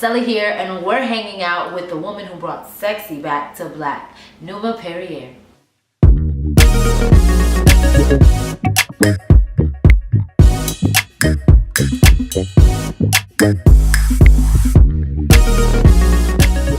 Celi here, and we're hanging out with the woman who brought sexy back to black, Numa Perrier.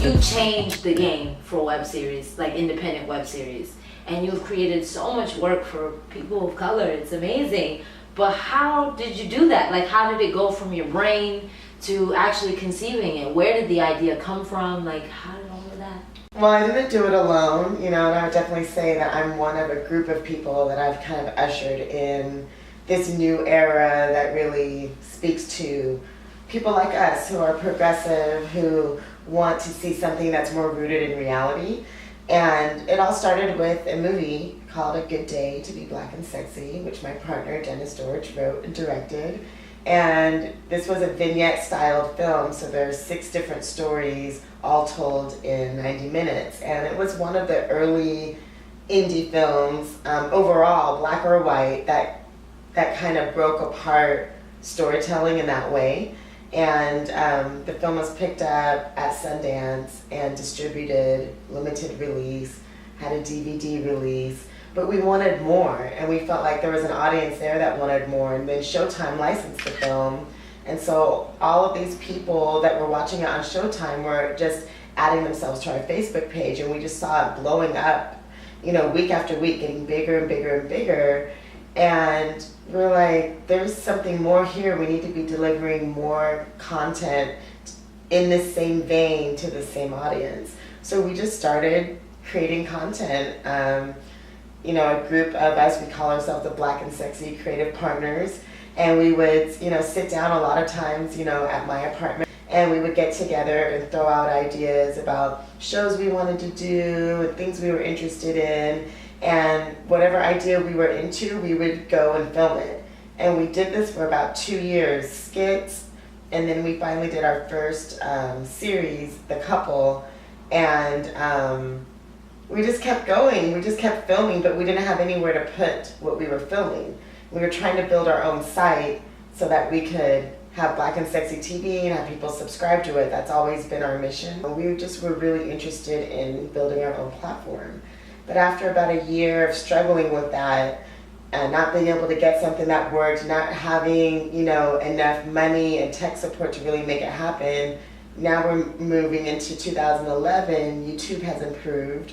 You changed the game for web series, like independent web series, and you've created so much work for people of color. It's amazing. But how did you do that? Like, how did it go from your brain to actually conceiving it? Where did the idea come from? Like, how did all of that? Well, I didn't do it alone, and I would definitely say that I'm one of a group of people that I've kind of ushered in this new era that really speaks to people like us who are progressive, who want to see something that's more rooted in reality. And it all started with a movie called A Good Day to Be Black and Sexy, which my partner Dennis Dorch wrote and directed. And this was a vignette-styled film, so there's 6 different stories all told in 90 minutes. And it was one of the early indie films, overall, black or white, that kind of broke apart storytelling in that way. And the film was picked up at Sundance and distributed, limited release, had a DVD release. But we wanted more, and we felt like there was an audience there that wanted more. And then Showtime licensed the film. And so all of these people that were watching it on Showtime were just adding themselves to our Facebook page, and we just saw it blowing up, week after week, getting bigger and bigger and bigger. And we're like, there's something more here. We need to be delivering more content in this same vein to the same audience. So we just started creating content. A group of us, we call ourselves the Black and Sexy Creative Partners. And we would, sit down a lot of times, at my apartment. And we would get together and throw out ideas about shows we wanted to do and things we were interested in. And whatever idea we were into, we would go and film it. And we did this for about 2 years, skits, and then we finally did our first series, The Couple, and we just kept going. We just kept filming, but we didn't have anywhere to put what we were filming. We were trying to build our own site so that we could have Black and Sexy TV and have people subscribe to it. That's always been our mission. We just were really interested in building our own platform. But after about a year of struggling with that, and not being able to get something that worked, not having, enough money and tech support to really make it happen, now we're moving into 2011, YouTube has improved,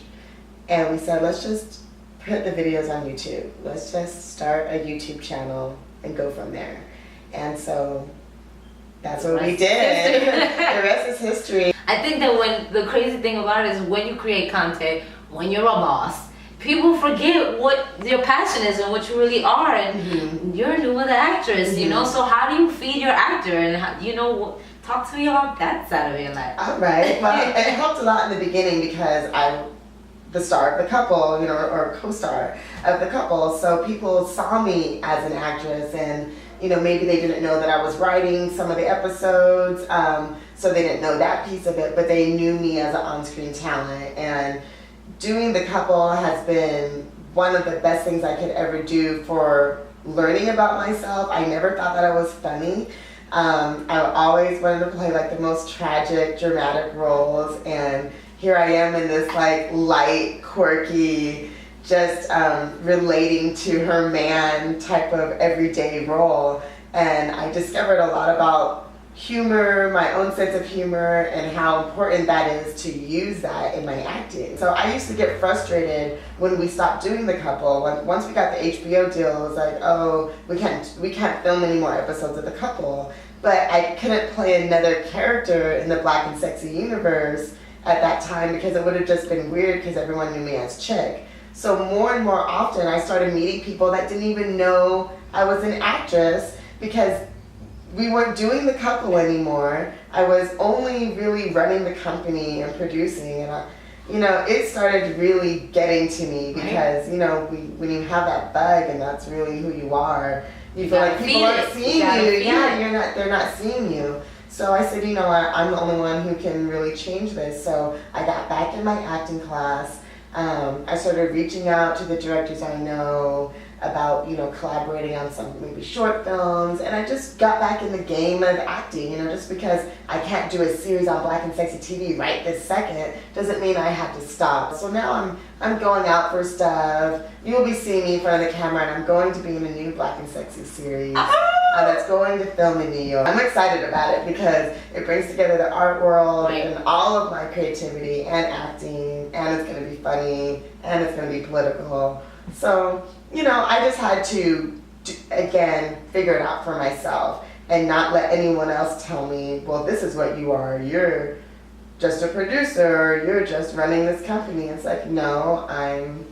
and we said, let's just put the videos on YouTube. Let's just start a YouTube channel and go from there. And so that's what we did. The rest is history. I think that the crazy thing about it is when you create content, when you're a boss, people forget what your passion is and what you really are, and you're Numa the actress, so how do you feed your actor, and talk to me about that side of your life. All right. Well, it helped a lot in the beginning because I'm the star of The Couple, or co-star of The Couple, so people saw me as an actress, and maybe they didn't know that I was writing some of the episodes, so they didn't know that piece of it, but they knew me as an on-screen talent. And doing The Couple has been one of the best things I could ever do for learning about myself. I never thought that I was funny. I always wanted to play like the most tragic, dramatic roles, and here I am in this like light, quirky, just relating to her man type of everyday role. And I discovered a lot about humor, my own sense of humor, and how important that is to use that in my acting. So I used to get frustrated when we stopped doing The Couple. Once we got the HBO deal, it was like, oh, we can't film any more episodes of The Couple. But I couldn't play another character in the Black and Sexy universe at that time because it would have just been weird because everyone knew me as Chick. So more and more often I started meeting people that didn't even know I was an actress because we weren't doing The Couple anymore. I was only really running the company and producing, and it started really getting to me because when you have that bug and that's really who you are, you feel like people aren't seeing you. Yeah, they're not seeing you. So I said, I'm the only one who can really change this. So I got back in my acting class. I started reaching out to the directors I know, about, collaborating on some maybe short films. And I just got back in the game of acting, just because I can't do a series on Black and Sexy TV right this second doesn't mean I have to stop. So now I'm going out for stuff. You'll be seeing me in front of the camera, and I'm going to be in a new Black and Sexy series that's going to film in New York. I'm excited about it because it brings together the art world and all of my creativity and acting, and it's going to be funny, and it's going to be political. So, I just had to, again, figure it out for myself and not let anyone else tell me, well, this is what you are. You're just a producer. You're just running this company. It's like, no, I'm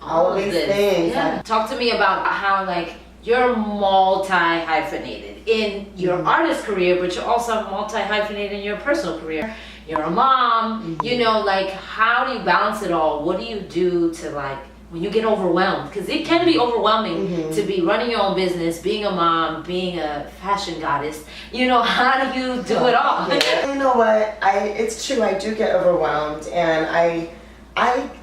all of these things. Yeah. Talk to me about how, you're multi-hyphenated in your artist career, but you're also multi-hyphenated in your personal career. You're a mom, how do you balance it all? What do you do to, when you get overwhelmed? Because it can be overwhelming to be running your own business, being a mom, being a fashion goddess. How do you do it all? Yeah. You know what? It's true, I do get overwhelmed, and I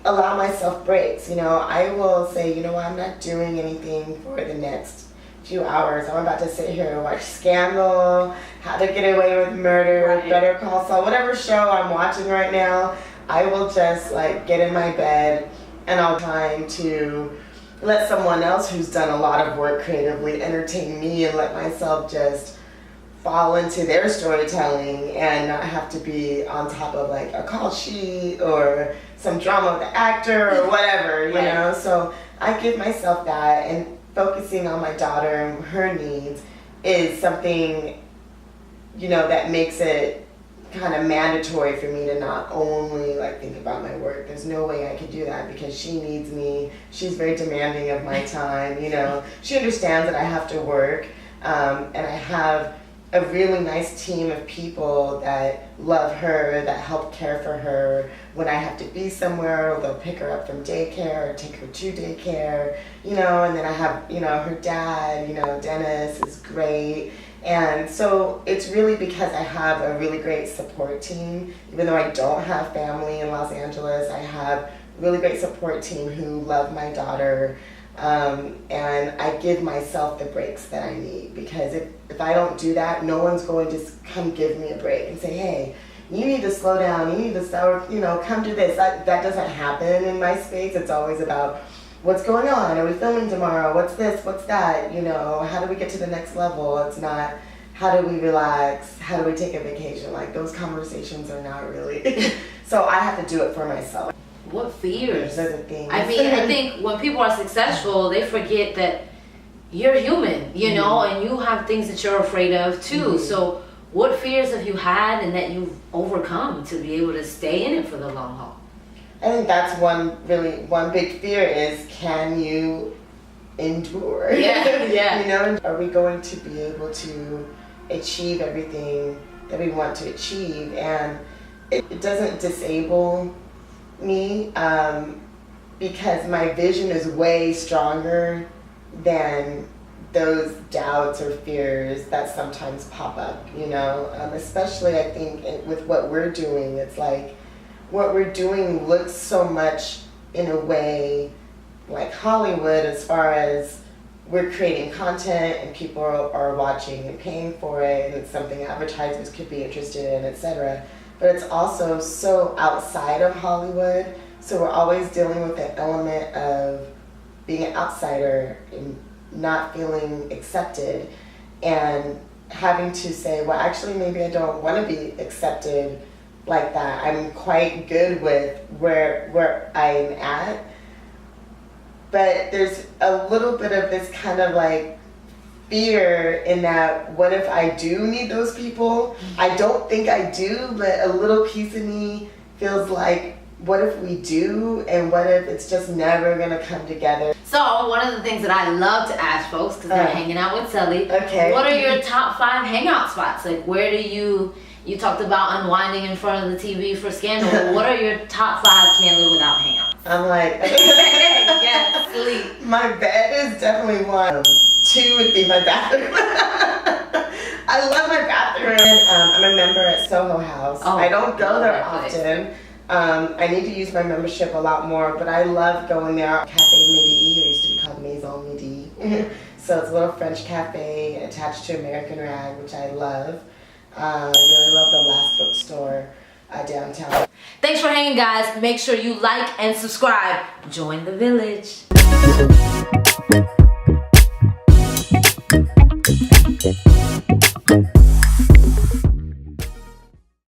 allow myself breaks. I will say, I'm not doing anything for the next few hours. I'm about to sit here and watch Scandal, How to Get Away with Murder, Better Call Saul, whatever show I'm watching right now. I will just get in my bed, and I'll try to let someone else who's done a lot of work creatively entertain me, and let myself just fall into their storytelling and not have to be on top of a call sheet or some drama with the actor or whatever, So I give myself that, and focusing on my daughter and her needs is something, that makes it kind of mandatory for me to not only think about my work. There's no way I could do that because she needs me. She's very demanding of my time. She understands that I have to work, and I have a really nice team of people that love her, that help care for her when I have to be somewhere. They'll pick her up from daycare or take her to daycare, and then I have, her dad, Dennis is great. And so it's really because I have a really great support team. Even though I don't have family in Los Angeles, I have a really great support team who love my daughter. And I give myself the breaks that I need, because if I don't do that, no one's going to come give me a break and say, hey, you need to slow down, you need to start, come do this. That doesn't happen in my space. It's always about what's going on, are we filming tomorrow, what's this, what's that, how do we get to the next level. It's not how do we relax, how do we take a vacation. Those conversations are not really. So I have to do it for myself. What fears? Those are the things. I think when people are successful, they forget that you're human, and you have things that you're afraid of too. So what fears have you had and that you've overcome to be able to stay in it for the long haul? I think that's one big fear is, can you endure? Yeah. Are we going to be able to achieve everything that we want to achieve? And it doesn't disable me, because my vision is way stronger than those doubts or fears that sometimes pop up, especially I think with what we're doing. It's what we're doing looks so much in a way like Hollywood, as far as we're creating content and people are watching and paying for it, and it's something advertisers could be interested in, etc. But it's also so outside of Hollywood, so we're always dealing with the element of being an outsider and not feeling accepted, and having to say, well, actually, maybe I don't want to be accepted like that. I'm quite good with where I'm at, but there's a little bit of this kind of fear in that, what if I do need those people? I don't think I do, but a little piece of me feels what if we do, and what if it's just never gonna come together? So one of the things that I love to ask folks, because they're hanging out with Celi, what are your top 5 hangout spots? Where do you talked about unwinding in front of the TV for Scandal. What are your top 5 can't live without hangouts? I'm yeah, sleep. My bed is definitely one. 2 would be my bathroom. I love my bathroom. I'm a member at Soho House. I don't go there often. I need to use my membership a lot more, but I love going there. Cafe Midi, it used to be called called Maison Midi. So it's a little French cafe attached to American Rag, which I love. I really love the Last Bookstore downtown. Thanks for hanging, guys. Make sure you like and subscribe. Join the village.